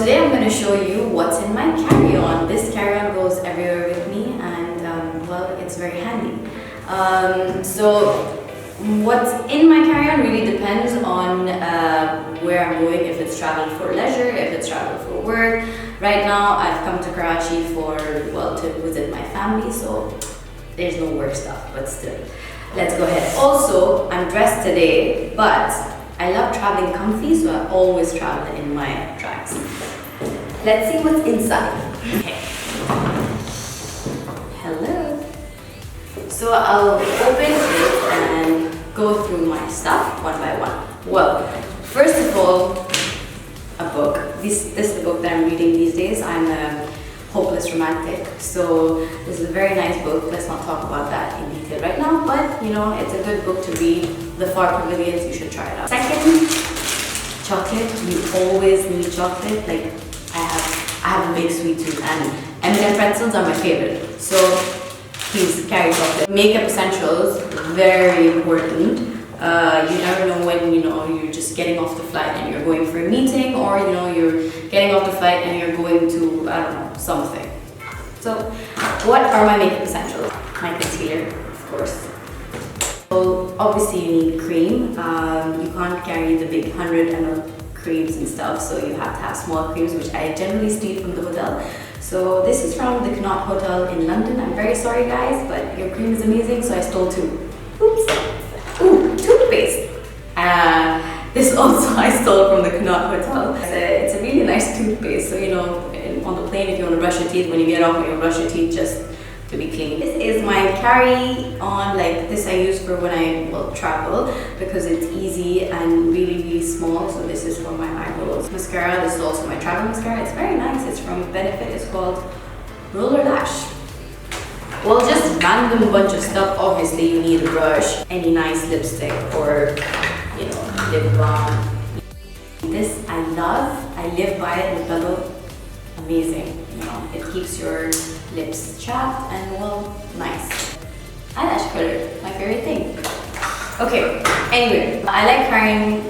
today I'm going to show you what's in my carry-on. This carry-on goes everywhere with me, and well, it's very handy. So what's in my carry-on really depends on where I'm going, if it's travel for leisure, if it's travel for work. Right now I've come to Karachi to visit my family, so there's no work stuff, but still, let's go ahead. Also, I'm dressed today, but I love traveling comfy, so I always travel in my tracks. Let's see what's inside. Okay. Hello. So I'll open it and go through my stuff one by one. Well, first of all, a book. This is the book that I'm reading these days. I'm a hopeless romantic, so this is a very nice book. Let's not talk about that in detail right now, but you know, it's a good book to read. The Far Pavilions, you should try it out. Second, chocolate. You always need chocolate. Like I have a big sweet tooth, and M&M pretzels are my favorite. So please carry chocolate. Makeup essentials, very important. You never know when you're just getting off the flight and you're going for a meeting, or you're getting off the flight and you're going to something. So what are my makeup essentials? My concealer, of course. So obviously you need cream. You can't carry the big 100 ml creams and stuff, so you have to have small creams, which I generally steal from the hotel. So this is from the Connaught Hotel in London. I'm very sorry guys, but your cream is amazing, so I stole 2. Oops. Ooh, toothpaste. This also I stole from the Connaught Hotel. It's a really nice toothpaste, so on the plane, if you want to brush your teeth, when you get off, you brush your teeth just to be clean. This is my carry-on, like this I use for when I travel, because it's easy and really, really small. So this is for my eyebrows. Mascara, this is also my travel mascara. It's very nice. It's from Benefit. It's called Roller Lash. Well, just random bunch of stuff. Obviously, you need a brush, any nice lipstick, or lip balm. This I love. I live by it with Bello. Amazing. It keeps your lips chapped and nice. Eyelash color, my favorite thing. Okay. Anyway, I like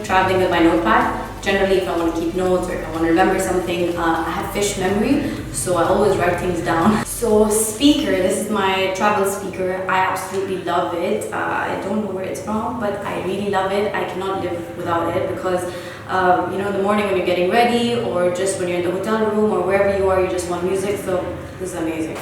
traveling with my notepad. Generally, if I want to keep notes or if I want to remember something, I have fish memory, so I always write things down. So speaker, this is my travel speaker. I absolutely love it. I don't know where it's from, but I really love it. I cannot live without it because, in the morning when you're getting ready, or just when you're in the hotel room or wherever you are, you just want music. So this is amazing.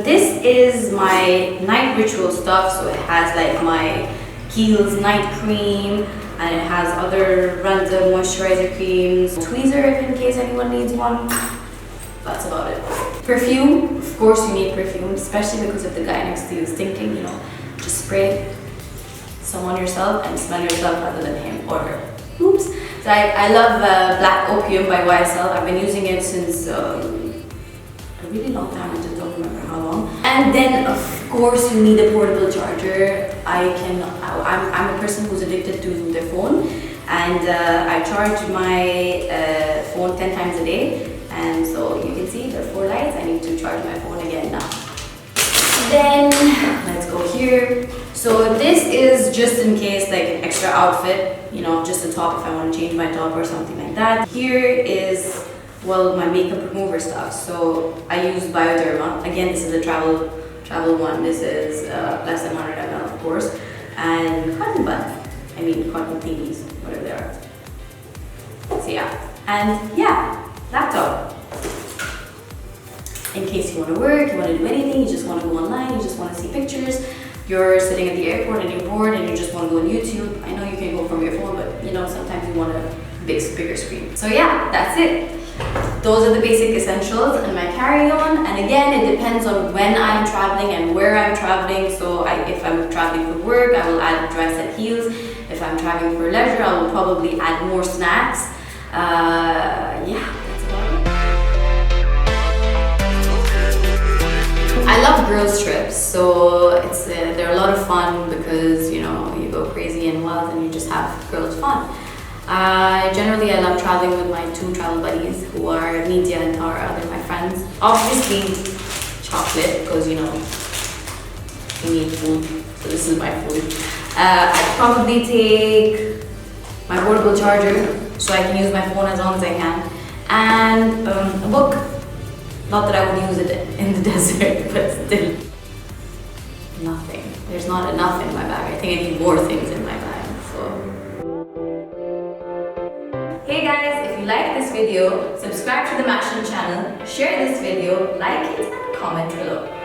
This is my night ritual stuff. So it has like my Kiehl's night cream, and it has other random moisturizer creams, tweezer if in case anyone needs one. That's about it. Perfume, of course you need perfume, especially because if the guy next to you is thinking, just spray some on yourself and smell yourself rather than him or her. Oops. So I love Black Opium by YSL. I've been using it since a really long time. I just don't remember how long. And then of course you need a portable charger. I'm a person who's addicted to their phone, and I charge my phone 10 times a day. And so you can see there are 4 lights. I need to charge my phone again now. Then let's go here. So this is just in case, like an extra outfit, just a top if I want to change my top or something like that. Here is my makeup remover stuff. So I use Bioderma. Again, this is a travel one. This is less than 100 ml, of course, and cotton buds. Cotton thingies, whatever they are. So laptop. In case you want to work, you want to do anything, you just want to go online, you just want to see pictures, you're sitting at the airport and you're bored and you just want to go on YouTube. I know you can go from your phone, but sometimes you want a bigger screen. So that's it. Those are the basic essentials in my carry-on, and again, it depends on when I'm traveling and where I'm traveling. So if I'm traveling for work, I will add dress and heels. If I'm traveling for leisure, I will probably add more snacks. That's about it. I love girls trips, so they're a lot of fun because you go crazy and wild and you just have girls fun. Generally, I love traveling with my 2 travel buddies, who are Nidya and Tara. They're my friends. Obviously, chocolate, because you need food. So this is my food. I'd probably take my portable charger, so I can use my phone as long as I can. and a book. Not that I would use it in the desert, but still. Nothing. There's not enough in my bag. I think I need more things in my bag. So. Hey guys, if you like this video, subscribe to the Mashion channel, share this video, like it, and comment below.